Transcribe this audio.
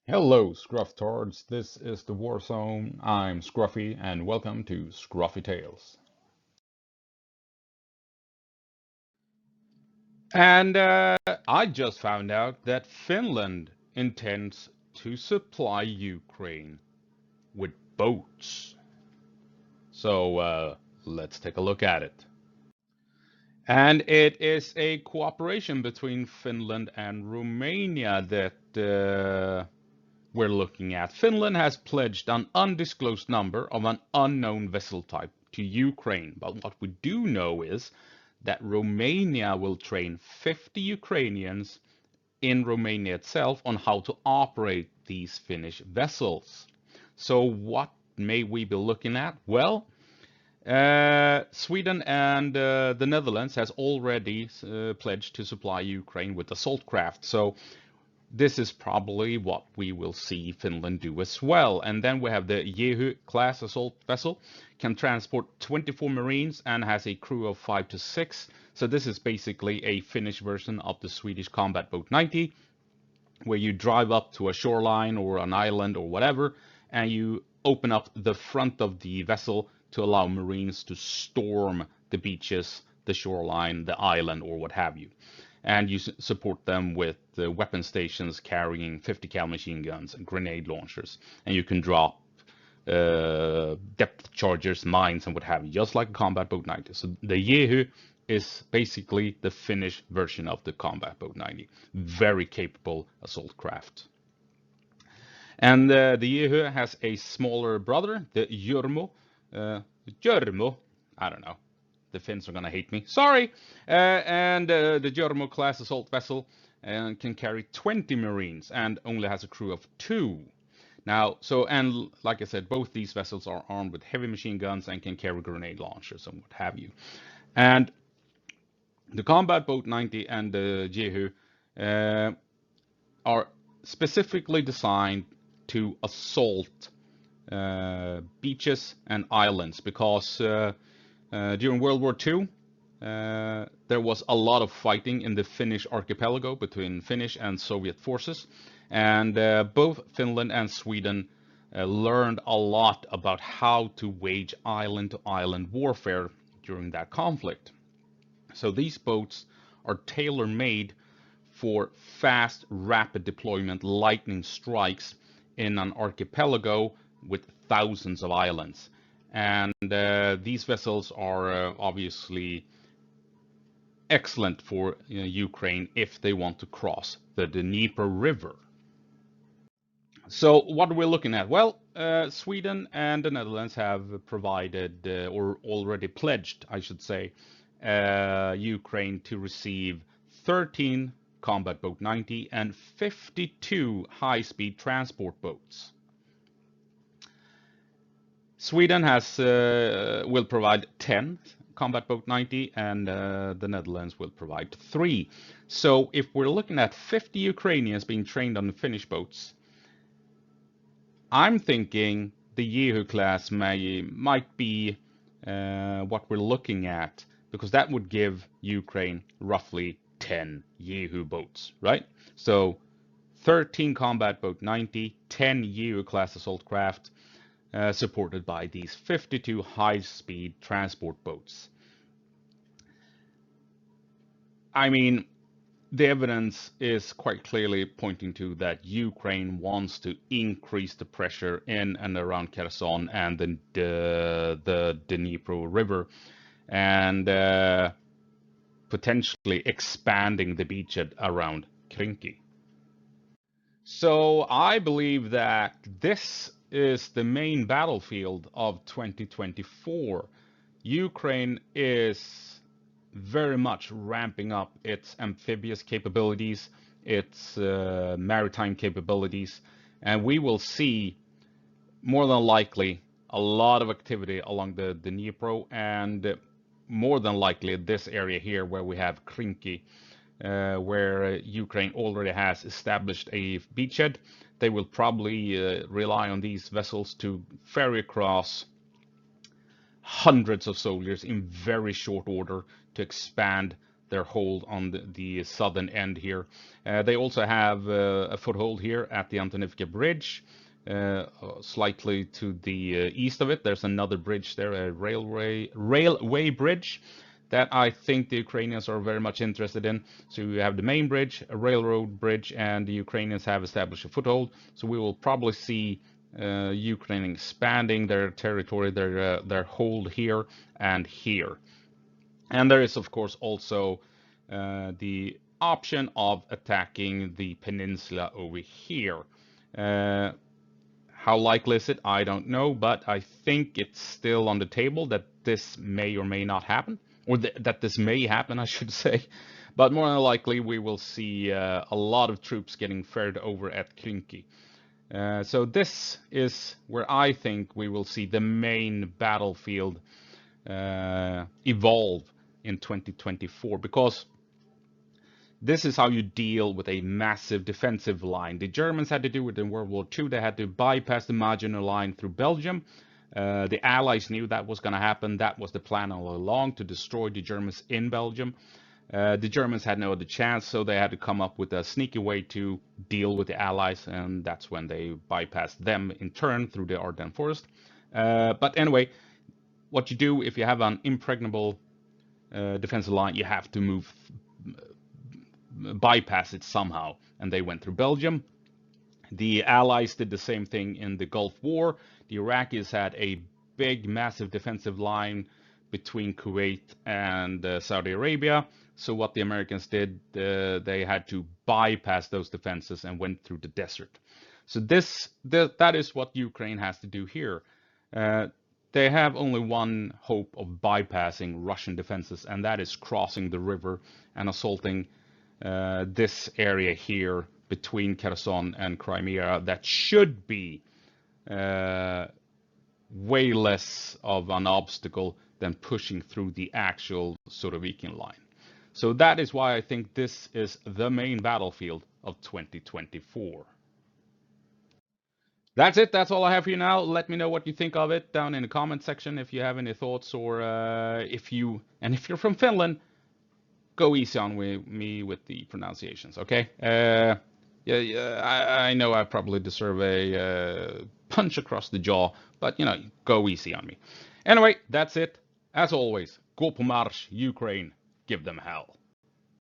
Hello, Scrufftards. This is the War Zone. I'm Scruffy, and welcome to Scruffy Tales. And I just found out that Finland intends to supply Ukraine with boats. So let's take a look at it. And it is a cooperation between Finland and Romania that we're looking at. Finland has pledged an undisclosed number of an unknown vessel type to Ukraine. But what we do know is that Romania will train 50 Ukrainians in Romania itself on how to operate these Finnish vessels. So what may we be looking at? Well, Sweden and the Netherlands has already pledged to supply Ukraine with assault craft. So this is probably what we will see Finland do as well. And then we have the Jehu class assault vessel, can transport 24 Marines and has a crew of 5 to 6. So this is basically a Finnish version of the Swedish combat boat 90, where you drive up to a shoreline or an island or whatever, and you open up the front of the vessel to allow Marines to storm the beaches, the shoreline, the island, or what have you. And you support them with weapon stations carrying 50 cal machine guns and grenade launchers. And you can drop depth chargers, mines, and what have you, just like a combat boat 90. So the Jehu is basically the Finnish version of the combat boat 90. Very capable assault craft. And the Jehu has a smaller brother, the Jormo. Jormo, I don't know. The Finns are gonna hate me. Sorry. And the Jormo class assault vessel can carry 20 Marines and only has a crew of 2. Now, and like I said, both these vessels are armed with heavy machine guns and can carry grenade launchers and what have you. And the combat boat 90 and the Jehu are specifically designed to assault beaches and islands because during World War II, there was a lot of fighting in the Finnish archipelago between Finnish and Soviet forces, and both Finland and Sweden learned a lot about how to wage island-to-island warfare during that conflict. So these boats are tailor-made for fast, rapid deployment lightning strikes in an archipelago with thousands of islands. And these vessels are obviously excellent for Ukraine if they want to cross the Dnipro River. So what are we looking at? Well, Sweden and the Netherlands have provided, or already pledged, I should say, Ukraine to receive 13 combat boat 90 and 52 high-speed transport boats. Sweden will provide 10 combat boat 90 and the Netherlands will provide 3. So if we're looking at 50 Ukrainians being trained on the Finnish boats, I'm thinking the Jehu class might be what we're looking at, because that would give Ukraine roughly 10 Jehu boats, right? So 13 combat boat 90, 10 Jehu class assault craft, supported by these 52 high-speed transport boats. I mean, the evidence is quite clearly pointing to that Ukraine wants to increase the pressure in and around Kherson and the Dnipro River, and potentially expanding the beachhead around Krinky. So I believe that this is the main battlefield of 2024. Ukraine is very much ramping up its amphibious capabilities, its maritime capabilities, and we will see more than likely a lot of activity along the Dnipro, and more than likely this area here where we have Krinky, where Ukraine already has established a beachhead. They will probably rely on these vessels to ferry across hundreds of soldiers in very short order to expand their hold on the southern end here. They also have a foothold here at the Antonivka Bridge. Slightly to the east of it, there's another bridge there, a railway bridge that I think the Ukrainians are very much interested in. So you have the main bridge, a railroad bridge, and the Ukrainians have established a foothold. So we will probably see Ukraine expanding their territory, their hold here and here. And there is, of course, also the option of attacking the peninsula over here. How likely is it? I don't know, but I think it's still on the table that this may or may not happen, or that this may happen, I should say. But more than likely, we will see a lot of troops getting ferried over at Krinky. So this is where I think we will see the main battlefield evolve in 2024, because this is how you deal with a massive defensive line. The Germans had to do it in World War II. They had to bypass the Maginot Line through Belgium. The Allies knew that was going to happen. That was the plan all along, to destroy the Germans in Belgium. The Germans had no other chance, so they had to come up with a sneaky way to deal with the Allies, and that's when they bypassed them in turn through the Ardennes Forest. But anyway, what you do if you have an impregnable defensive line, you have to bypass it somehow, and they went through Belgium. The Allies did the same thing in the Gulf War. The Iraqis had a big, massive defensive line between Kuwait and Saudi Arabia. So what the Americans did, they had to bypass those defenses and went through the desert. So that is what Ukraine has to do here. They have only one hope of bypassing Russian defenses, and that is crossing the river and assaulting this area here between Kherson and Crimea. That should be way less of an obstacle than pushing through the actual Surovikin line. So that is why I think this is the main battlefield of 2024. That's it. That's all I have for you now. Let me know what you think of it down in the comment section if you have any thoughts, or if you're from Finland, go easy on me with the pronunciations, okay? I know I probably deserve a punch across the jaw, but go easy on me. Anyway, that's it. As always, gå på marsch, Ukraine. Give them hell.